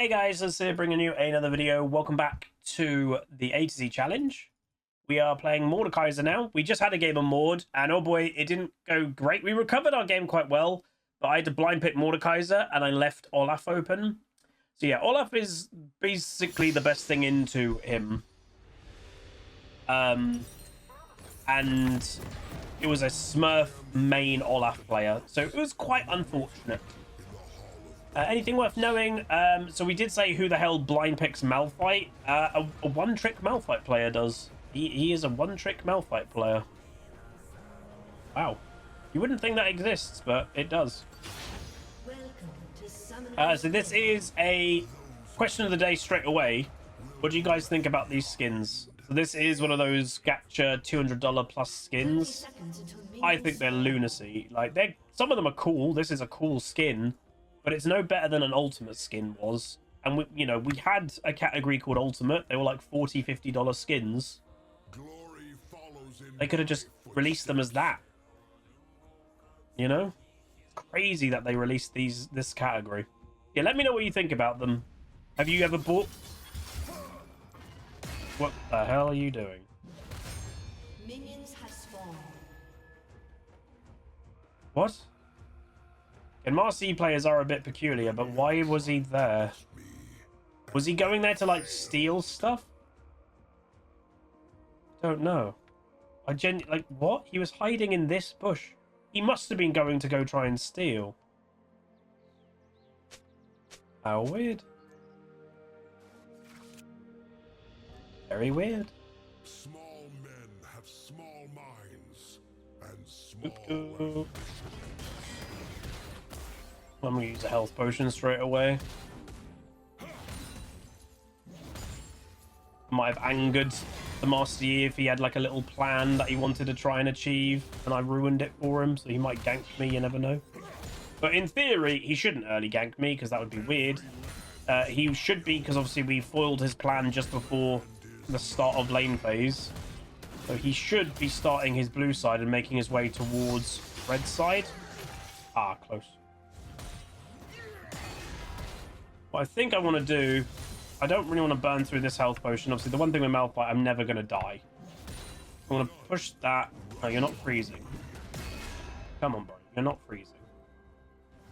Hey guys, let's bringing you another video. Welcome back to the A to Z challenge. We are playing Mordekaiser now. We just had a game of Mord, and oh boy, it didn't go great. We recovered our game quite well, but I had to blind pick Mordekaiser, and I left Olaf open. So yeah, Olaf is basically the best thing into him. And it was a Smurf main Olaf player, so it was quite unfortunate. Anything worth knowing? So we did say who the hell blind picks Malphite. A one-trick Malphite player does. He is a one-trick Malphite player. Wow. You wouldn't think that exists, but it does. So this is a question of the day straight away. What do you guys think about these skins? So this is one of those gacha $200 plus skins. I think they're lunacy. Like, some of them are cool. This is a cool skin. But it's no better than an Ultimate skin was. And, we had a category called Ultimate. They were like $40, $50 skins. They could have just released them as that. You know? It's crazy that they released this category. Yeah, let me know what you think about them. Have you ever bought... What the hell are you doing? Minions have spawned. What? And Marcy players are a bit peculiar, but why was he there? Was he going there to, like, steal stuff? Don't know. Like, what? He was hiding in this bush. He must have been going to go try and steal. How weird. Very weird. Small men have small minds and small... I'm gonna use a health potion straight away. Might have angered the Master Yi if he had like a little plan that he wanted to try and achieve, and I ruined it for him, so he might gank me, you never know. But in theory, he shouldn't early gank me, because that would be weird. He should be, because obviously we foiled his plan just before the start of lane phase. So he should be starting his blue side and making his way towards red side. Ah, close. What I think I want to do, I don't really want to burn through this health potion. Obviously, the one thing with Malphite, I'm never going to die. I want to push that. Oh, you're not freezing. Come on, bro. You're not freezing.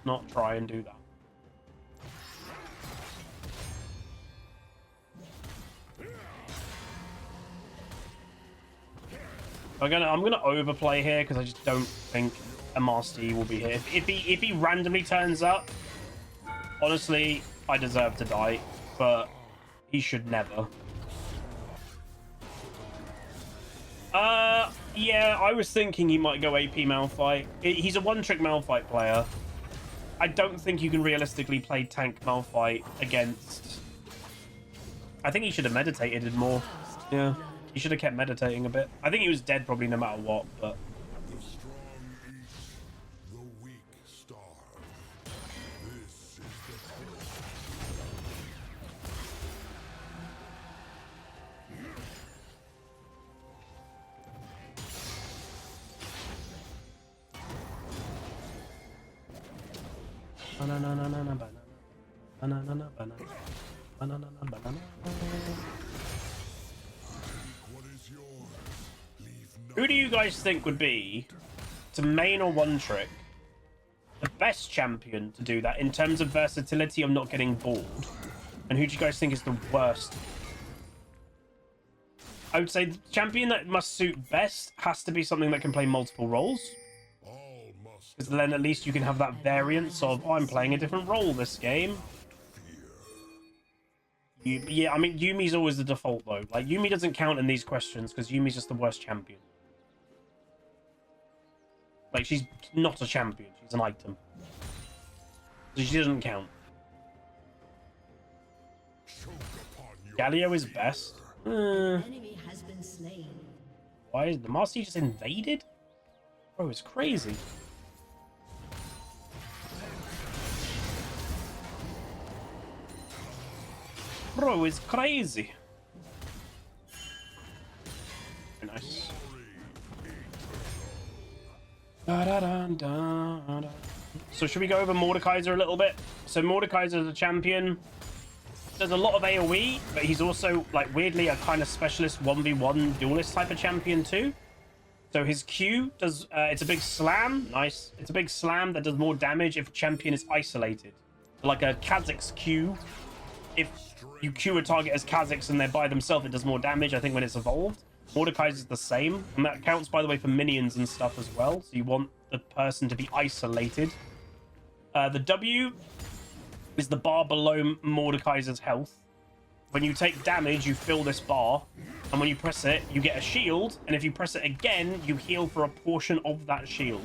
Not try and do that. I'm gonna overplay here because I just don't think a Master Yi will be here. If he randomly turns up, honestly, I deserve to die, but he should never. Yeah, I was thinking he might go AP Malphite. He's a one-trick Malphite player. I don't think you can realistically play tank Malphite against... I think he should have meditated more. Yeah, he should have kept meditating a bit. I think he was dead probably no matter what, but... The strong eat, the weak starve. This is Who do you guys think would be, to main or one trick, the best champion to do that in terms of versatility of not getting bored? And who do you guys think is the worst? I would say the champion that must suit best has to be something that can play multiple roles. Because then at least you can have that variance of, oh, I'm playing a different role this game. Yeah, I mean, Yumi's always the default, though. Like, Yumi doesn't count in these questions because Yumi's just the worst champion. Like, she's not a champion. She's an item. So she doesn't count. Galio is best. Enemy has been slain. Why is the Master Yi just invaded? Bro, it's crazy. Bro, it's crazy. Very nice. So should we go over Mordekaiser a little bit? So Mordekaiser is a champion. does a lot of AoE, but he's also, like, weirdly a kind of specialist 1v1 duelist type of champion too. So his Q does, it's a big slam. Nice. It's a big slam that does more damage if a champion is isolated. Like a Kha'Zix's Q. If you Q a target as Kha'Zix and they're by themselves, it does more damage, I think, when it's evolved. Mordekaiser is the same. And that counts, by the way, for minions and stuff as well. So you want the person to be isolated. The W is the bar below Mordekaiser's health. When you take damage, you fill this bar. And when you press it, you get a shield. And if you press it again, you heal for a portion of that shield.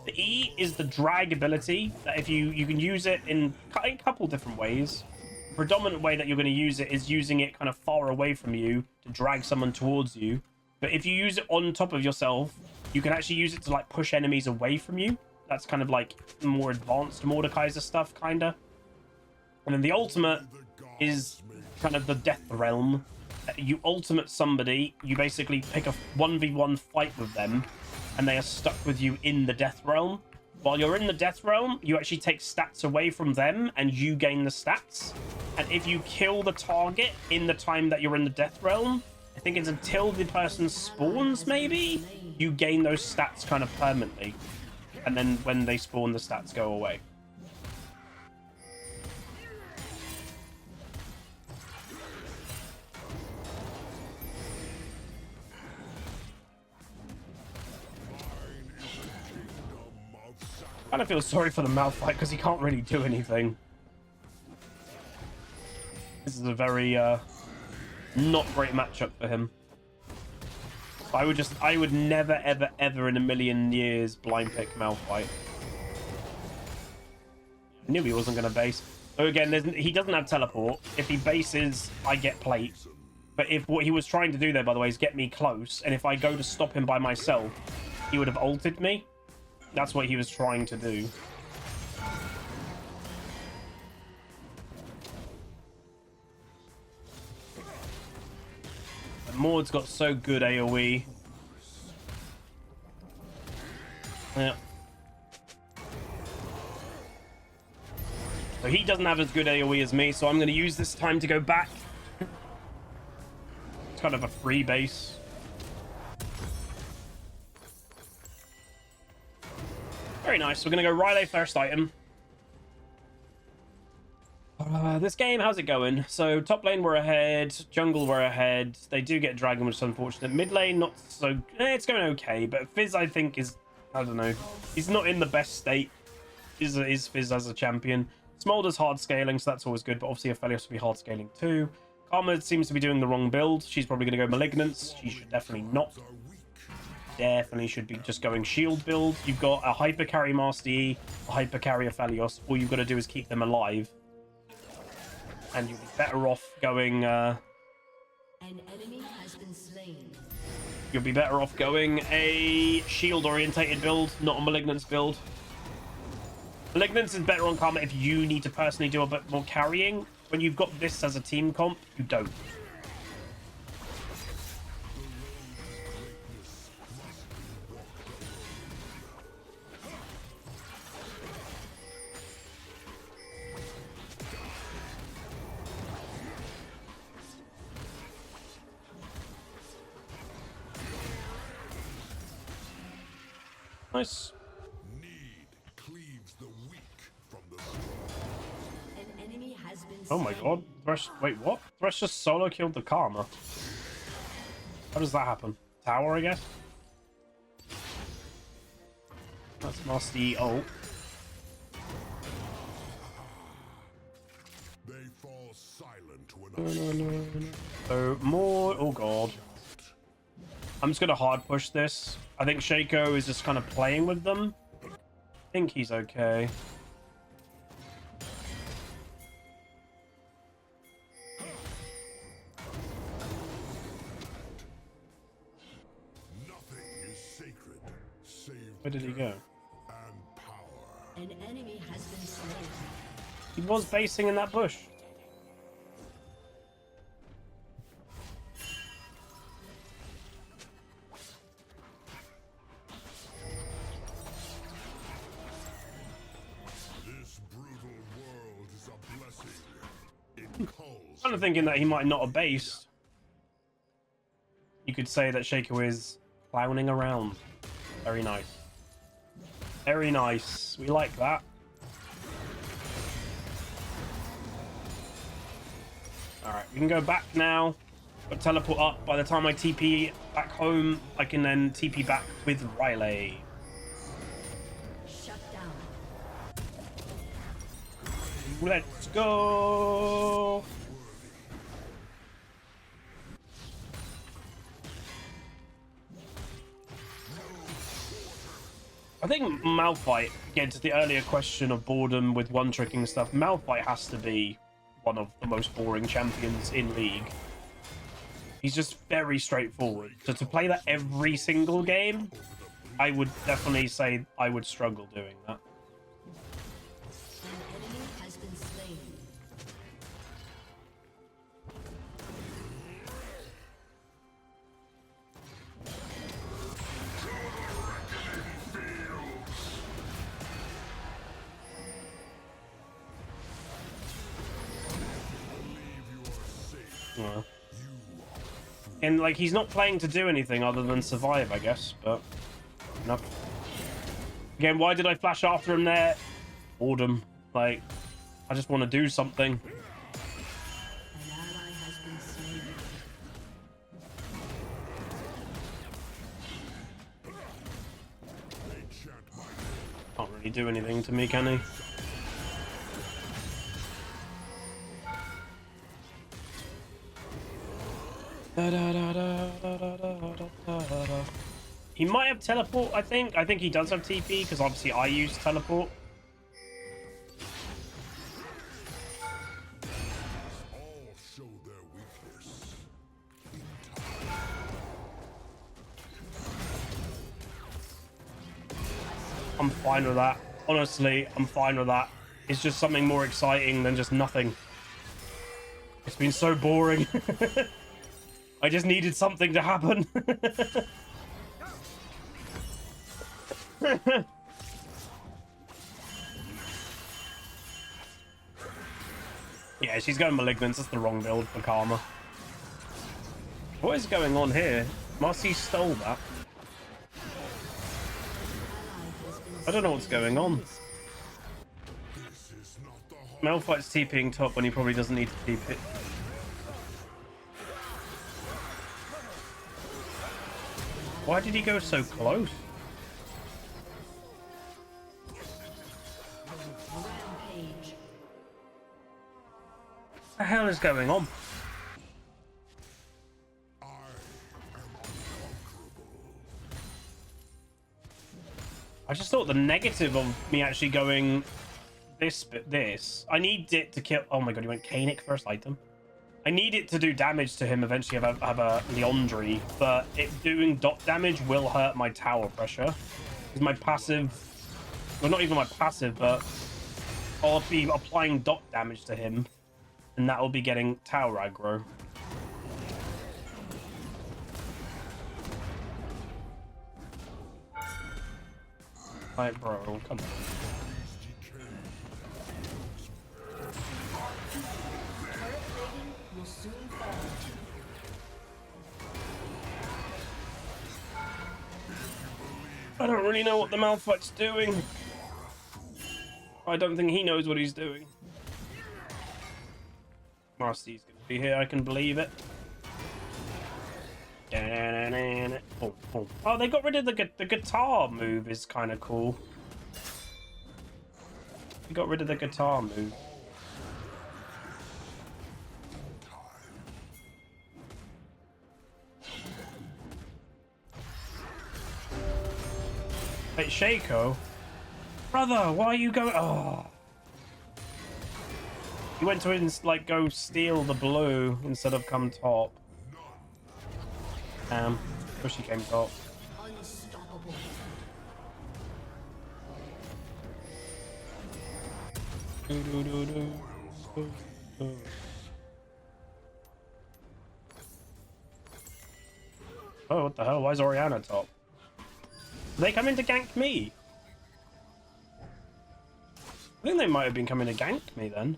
The E is the drag ability. That if you can use it in a couple different ways. The predominant way that you're going to use it is using it kind of far away from you to drag someone towards you. But if you use it on top of yourself, you can actually use it to like push enemies away from you. That's kind of like more advanced Mordekaiser stuff, kind of. And then the ultimate is kind of the death realm. You ultimate somebody, you basically pick a 1v1 fight with them, and they are stuck with you in the death realm. While you're in the death realm, you actually take stats away from them, and you gain the stats. And if you kill the target in the time that you're in the death realm, I think it's until the person spawns, maybe, you gain those stats kind of permanently. And then when they spawn, the stats go away. I kind of feel sorry for the Malphite because he can't really do anything. This is a very not great matchup for him. I would never, ever, ever in a million years blind pick Malphite. I knew he wasn't going to base. So again, he doesn't have teleport. If he bases, I get plate. But if what he was trying to do there, by the way, is get me close, and if I go to stop him by myself, he would have ulted me. That's what he was trying to do. And Mord's got so good AoE. Yeah. So he doesn't have as good AoE as me, so I'm going to use this time to go back. It's kind of a free base. Very nice. We're going to go Riley first item. This game, how's it going? So top lane we're ahead, jungle we're ahead. They do get dragon, which is unfortunate. Mid lane not so. It's going okay, but Fizz I think is, I don't know. He's not in the best state. Is Fizz as a champion? Smolder's hard scaling, so that's always good. But obviously Aphelios will be hard scaling too. Karma seems to be doing the wrong build. She's probably going to go Malignance. She should definitely not. Definitely should be just going shield build. You've got a hyper carry Master E, a hyper carry Aphelios. All you've got to do is keep them alive. And you'll be better off going... An enemy has been slain. You'll be better off going a shield-orientated build, not a Malignance build. Malignance is better on Karma if you need to personally do a bit more carrying. When you've got this as a team comp, you don't. Nice. Need cleaves the weak from the strong. An enemy has been Oh my god. Thresh, wait, what? Thresh just solo killed the Karma. How does that happen? Tower, I guess? That's Master E ult. They fall silent when I So, more... Oh god. I'm just going to hard push this. I think Shaco is just kind of playing with them. I think he's okay. Nothing is sacred, save Where did he go? and power. An enemy has been slain. He was basing in that bush. This brutal world is a blessing kind of thinking that he might not have based. You could say that Shaco is clowning around. Very nice. Very nice. We like that. Alright, we can go back now. But teleport up. By the time I TP back home, I can then TP back with Riley. Shut down. Let's go. I think Malphite, again to the earlier question of boredom with one-tricking stuff, Malphite has to be one of the most boring champions in League. He's just very straightforward. So to play that every single game, I would definitely say I would struggle doing that. An enemy has been slain. Yeah. And like he's not playing to do anything other than survive, I guess, but enough. Again, why did I flash after him there? Boredom. Like, I just want to do something. An ally has been slain. Can't really do anything to me, can he? He might have teleport, I think. I think he does have TP, because obviously I use teleport. All show their weakness. I'm fine with that. Honestly, I'm fine with that. It's just something more exciting than just nothing. It's been so boring. I just needed something to happen. Yeah, she's going Malignance. That's the wrong build for Karma. What is going on here? Marcy stole that. I don't know what's going on. This is not the heart. Malphite's TPing top when he probably doesn't need to TP it. Why did he go so close? Rampage. What the hell is going on? I am unconquerable. I just thought the negative of me actually going this. I need it to kill. Oh my god, he went Kaenic first item. I need it to do damage to him eventually. Have a Leondry, but it doing dot damage will hurt my tower pressure. Because my passive, well, not even my passive, but I'll be applying dot damage to him, and that will be getting tower aggro. Like, bro, come on. Will soon fall. I don't really know what the Malphite's doing. I don't think he knows what he's doing. Marcy's gonna be here, I can believe it. Oh, oh. Oh, they got rid of the guitar move is kind of cool. They got rid of the guitar move. Wait, Shaco? Brother, why are you going? Oh. You went to like go steal the blue instead of come top. Wish he came top. Unstoppable. Oh, what the hell? Why is Orianna top? They come in to gank me. I think they might have been coming to gank me then.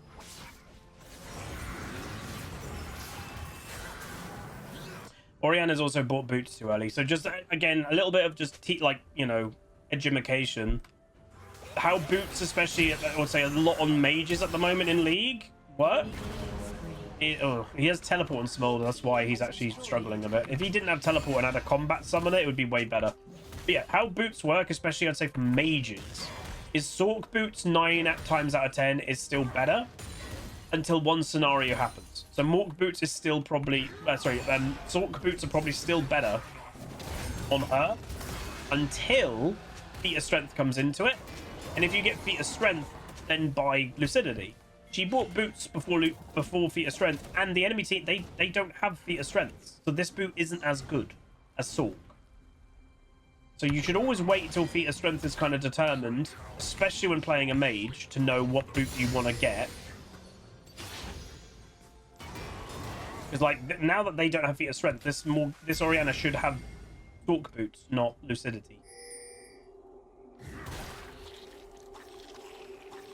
Oriana's also bought boots too early. So just, again, a little bit of just, like, you know, edumacation. How boots, especially, I would say, a lot on mages at the moment in League, work. He has teleport and smolder. That's why he's actually struggling a bit. If he didn't have teleport and had a combat summoner, it would be way better. But yeah, how boots work, especially I'd say for mages, is Sork boots 9 times out of 10 is still better until one scenario happens. So Mork boots is still probably Sork boots are probably still better on her until feat of strength comes into it. And if you get feat of strength, then buy lucidity. She bought boots before feat of strength, and the enemy team they don't have feat of strength, so this boot isn't as good as Sork. So you should always wait until feat of strength is kind of determined, especially when playing a mage, to know what boot you want to get. Because like now that they don't have feat of strength, this Oriana should have Sork boots, not lucidity.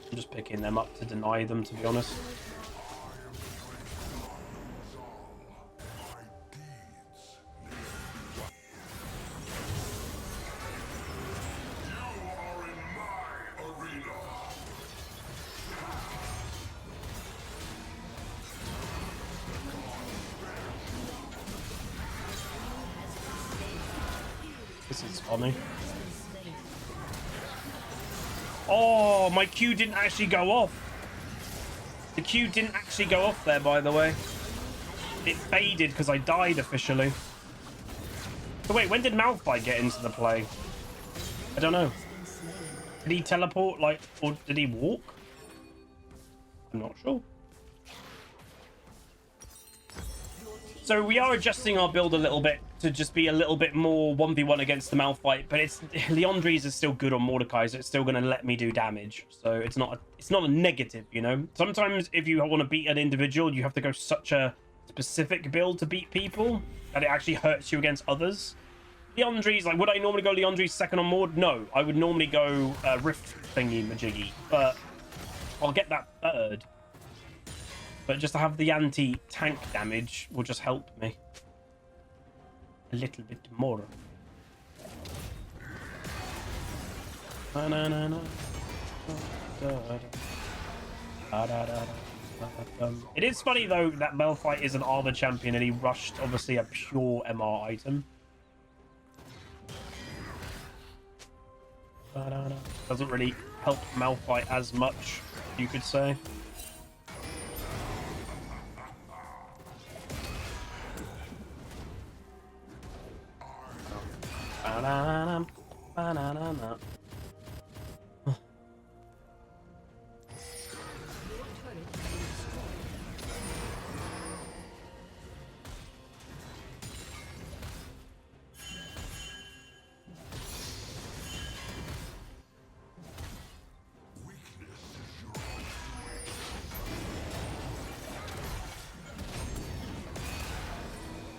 I'm just picking them up to deny them, to be honest. This is funny. Oh, my Q didn't actually go off. The Q didn't actually go off there, by the way. It faded because I died officially. So wait, when did Malphite get into the play? I don't know. Did he teleport, like, or did he walk? I'm not sure. So we are adjusting our build a little bit to just be a little bit more 1v1 against the Malphite, but Leandri's is still good on Mordekaiser. It's still going to let me do damage, so it's not a negative, you know. Sometimes if you want to beat an individual, you have to go such a specific build to beat people that it actually hurts you against others. Leandri's, like, would I normally go Leandri's second on Mord? No, I would normally go Rift thingy majiggy, but I'll get that third. But just to have the anti-tank damage will just help me a little bit more. It is funny though that Malphite is an armor champion and he rushed obviously a pure MR item. Doesn't really help Malphite as much, you could say.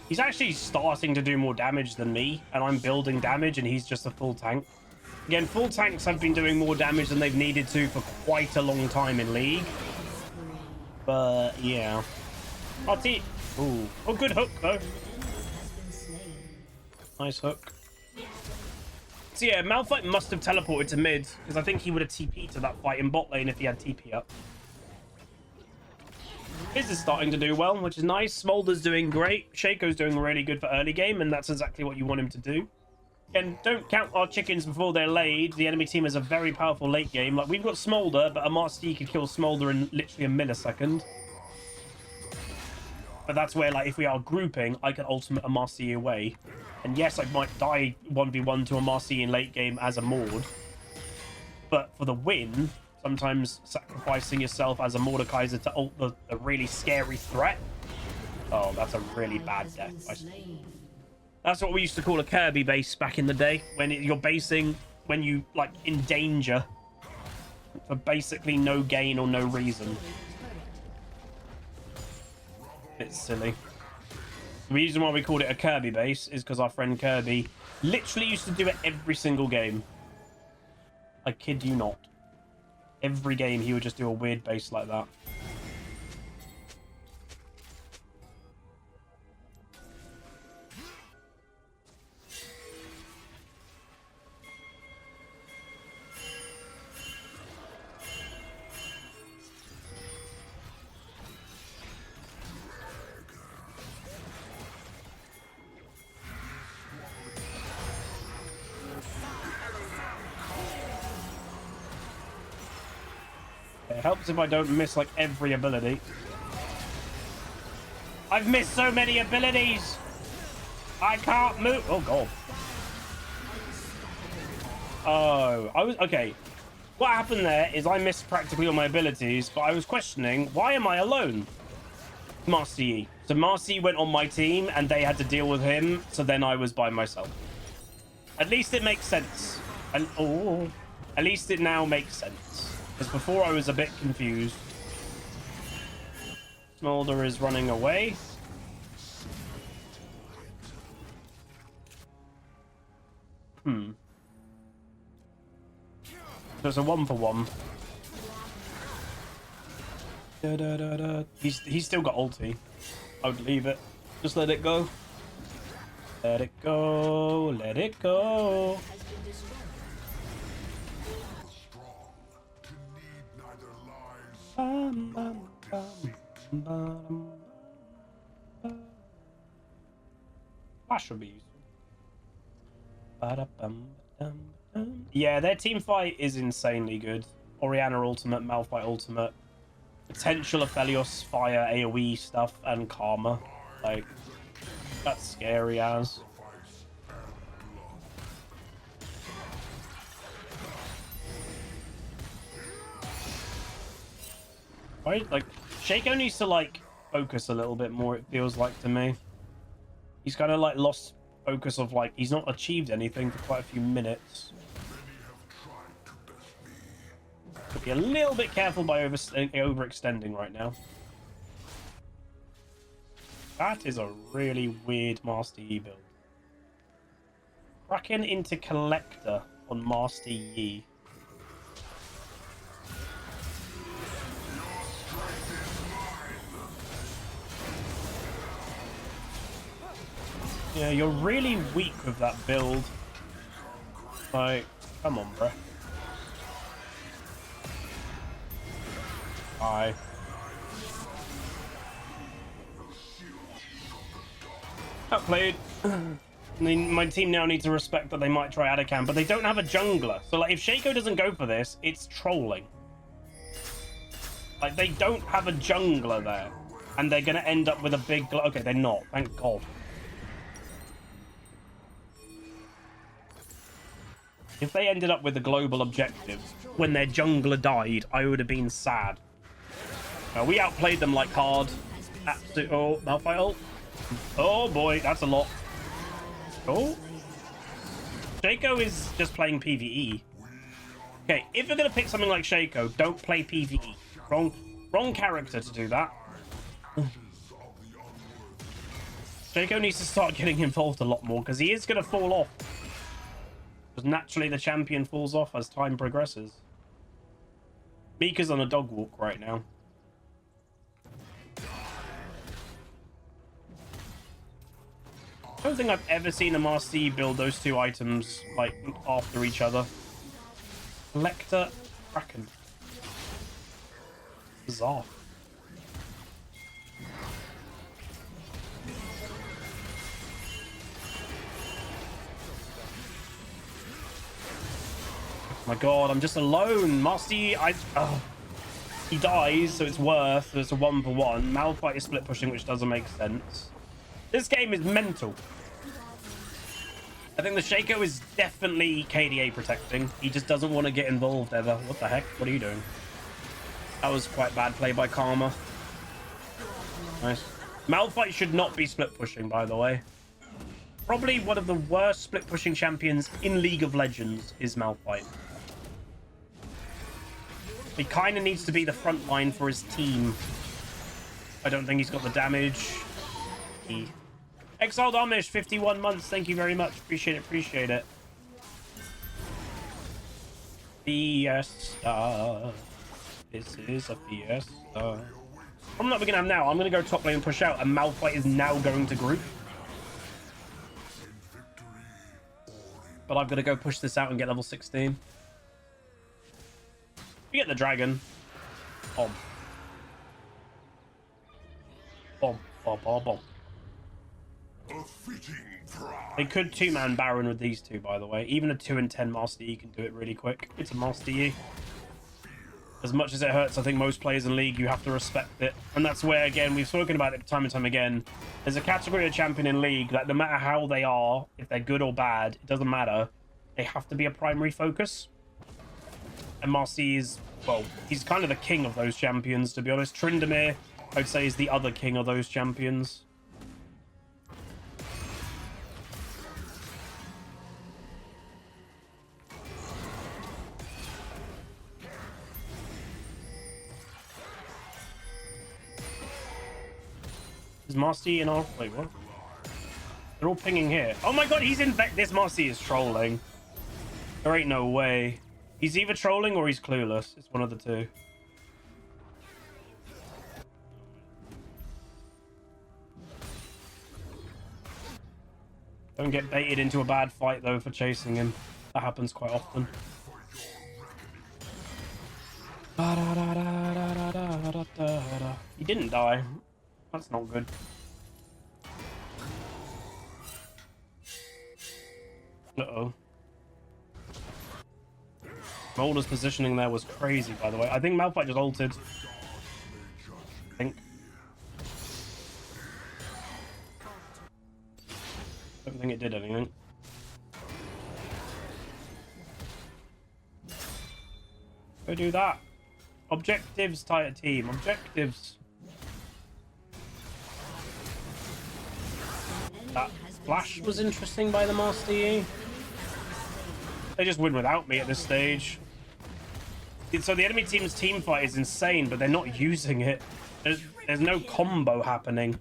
He's actually starting to do more damage than me, and I'm building damage, and he's just a full tank. Again, full tanks have been doing more damage than they've needed to for quite a long time in League. But, yeah. RT. Ooh. Oh, good hook, though. Nice hook. So, yeah, Malphite must have teleported to mid, because I think he would have TP'd to that fight in bot lane if he had TP up. Fizz is starting to do well, which is nice. Smolder's doing great. Shaco's doing really good for early game, and that's exactly what you want him to do. And don't count our chickens before they're laid. The enemy team is a very powerful late game. Like, we've got Smolder, but a Master could kill Smolder in literally a millisecond. But that's where, like, if we are grouping, I can ultimate a Master away. And yes, I might die 1v1 to a Master in late game as a Mord. But for the win, sometimes sacrificing yourself as a Mordekaiser to ult the really scary threat. Oh, that's a really bad death. That's what we used to call a Kirby base back in the day. When you're basing, when you, like, in danger for basically no gain or no reason. It's silly. The reason why we called it a Kirby base is because our friend Kirby literally used to do it every single game. I kid you not. Every game he would just do a weird base like that. It helps if I don't miss like every ability. I've missed so many abilities. I can't move. Oh god. Oh, I was okay. What happened there is I missed practically all my abilities, but I was questioning, why am I alone? Master Yi. So Master Yi went on my team and they had to deal with him, so then I was by myself. At least it makes sense. And oh, at least it now makes sense. Because before I was a bit confused. Smolder is running away. So it's a 1-for-1. He's still got ulti. I would leave it. Just let it go. Let it go. Let it go. Flash would be useful. Yeah, their team fight is insanely good. Orianna ultimate, Malphite ultimate, potential Aphelios fire AoE stuff, and Karma. Like, that's scary as. Right, like Shaco needs to like focus a little bit more. It feels like to me. He's kind of like lost focus of like he's not achieved anything for quite a few minutes. Be a little bit careful by overextending right now. That is a really weird Master Yi build. Kraken into Collector on Master Yi. Yeah, you're really weak with that build. Like, come on, bruh. Hi. Outplayed. My team now needs to respect that they might try Adacam, but they don't have a jungler. So, like, if Shaco doesn't go for this, it's trolling. Like, they don't have a jungler there. And they're going to end up with a big... Okay, they're not. Thank God. If they ended up with a global objective when their jungler died, I would have been sad. We outplayed them like hard. Absolute. Oh, Malphite ult. Oh boy, that's a lot. Oh. Shaco is just playing PvE. Okay, if you're gonna pick something like Shaco, don't play PvE. Wrong character to do that. Shaco needs to start getting involved a lot more because he is gonna fall off. Because naturally the champion falls off as time progresses. Mika's on a dog walk right now. I don't think I've ever seen a Master Yi build those two items like after each other. Collector, Kraken. Bizarre. Oh my god, I'm just alone. Master Yi, he dies, so it's worth. So it's a 1-for-1. Malphite is split pushing, which doesn't make sense. This game is mental. I think the Shaco is definitely KDA protecting. He just doesn't want to get involved ever. What the heck? What are you doing? That was quite bad play by Karma. Nice. Malphite should not be split pushing, by the way. Probably one of the worst split pushing champions in League of Legends is Malphite. He kind of needs to be the front line for his team. I don't think he's got the damage. Exiled Amish, 51 months. Thank you very much. Appreciate it. Appreciate it. Fiesta. This is a fiesta. I'm not going to have now. I'm going to go top lane and push out. And Malphite is now going to group. But I've got to go push this out and get level 16. We get the dragon. Bomb. Bomb. Bomb. Bomb. Bomb. They could two-man Baron with these two, by the way. Even a 2 and 10 Master Yi can do it really quick. It's a Master Yi. As much as it hurts, I think most players in League, you have to respect it. And that's where, again, we've spoken about it time and time again. There's a category of champion in League that no matter how they are, if they're good or bad, it doesn't matter. They have to be a primary focus. And Marcy is, well, he's kind of the king of those champions, to be honest. Tryndamere, I'd say, is the other king of those champions. Is Marcy in our... Wait, what? They're all pinging here. Oh my god, he's in... This Marcy is trolling. There ain't no way. He's either trolling or he's clueless. It's one of the two. Don't get baited into a bad fight, though, for chasing him. That happens quite often. He didn't die. That's not good. Uh-oh. Molder's positioning there was crazy, by the way. I think Malphite just ulted. I think. Don't think it did anything. Go do that. Objectives, tighter team. Objectives. That flash was interesting by the Master Yi. They just win without me at this stage. So the enemy team's team fight is insane, but they're not using it. There's no combo happening.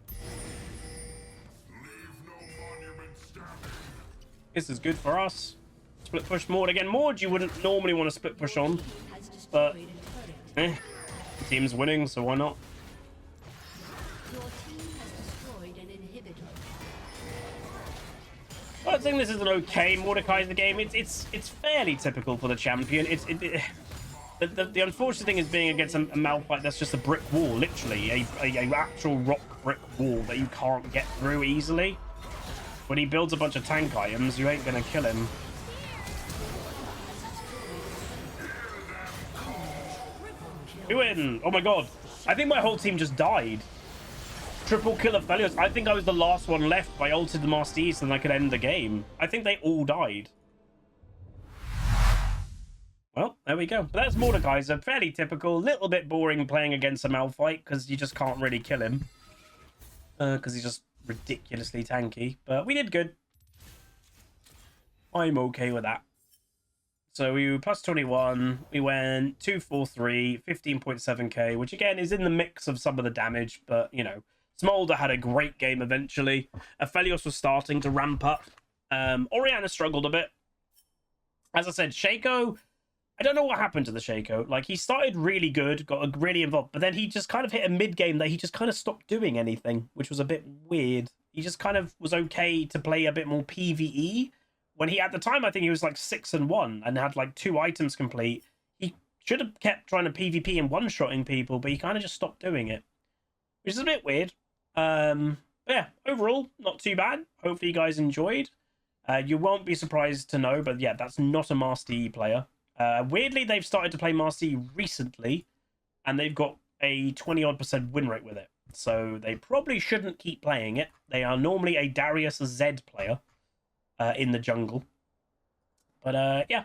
This is good for us. Split push Mord again. Mord you wouldn't normally want to split push on, but the team's winning, so why not? I think this is an okay Mordekaiser game. It's fairly typical for the champion. The unfortunate thing is being against a Malphite that's just a brick wall, literally a actual rock brick wall that you can't get through easily. When he builds a bunch of tank items, you ain't gonna kill him. We win! Oh my god! I think my whole team just died. Triple kill of Felios. I think I was the last one left. I ulted the Master Yi so then I could end the game. I think they all died. Well, there we go. But that's Mordekaiser. Fairly typical. Little bit boring playing against a Malphite because you just can't really kill him. Because he's just ridiculously tanky. But we did good. I'm okay with that. So we were plus 21. We went 243, 15.7k, which again is in the mix of some of the damage, but you know. Smolder had a great game eventually. Aphelios was starting to ramp up. Orianna struggled a bit. As I said, Shaco, I don't know what happened to the Shaco. Like, he started really good, got really involved, but then he just kind of hit a mid-game that he just kind of stopped doing anything, which was a bit weird. He just kind of was okay to play a bit more PvE. When he, at the time, I think he was like 6-1 and had like 2 items complete. He should have kept trying to PvP and one-shotting people, but he kind of just stopped doing it, which is a bit weird. Yeah, overall not too bad. Hopefully you guys enjoyed. You won't be surprised to know, but yeah, that's not a Master Yi player. Weirdly, they've started to play Master Yi recently, and they've got a 20-odd% win rate with it, so they probably shouldn't keep playing it. They are normally a Darius Z player in the jungle, but yeah,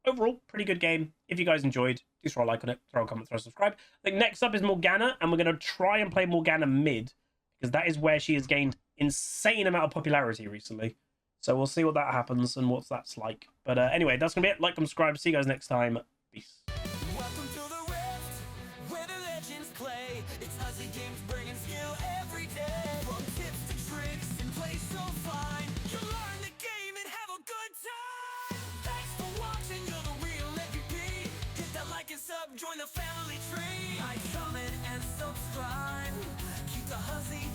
overall pretty good game. If you guys enjoyed, do throw a like on it, throw a comment, throw a subscribe. I think next up is Morgana, and we're going to try and play Morgana mid, because that is where she has gained insane amount of popularity recently. So we'll see what that happens and what that's like. But anyway, that's going to be it. Like, subscribe. See you guys next time. Peace. Welcome to the Rift, where the legends play. It's Aussie games bringing skill every day. From tips to tricks and play so fine. You'll learn the game and have a good time. Thanks for watching, you're the real MVP. Hit that like and sub, join the family tree. Like, comment, and subscribe. Keep the Aussie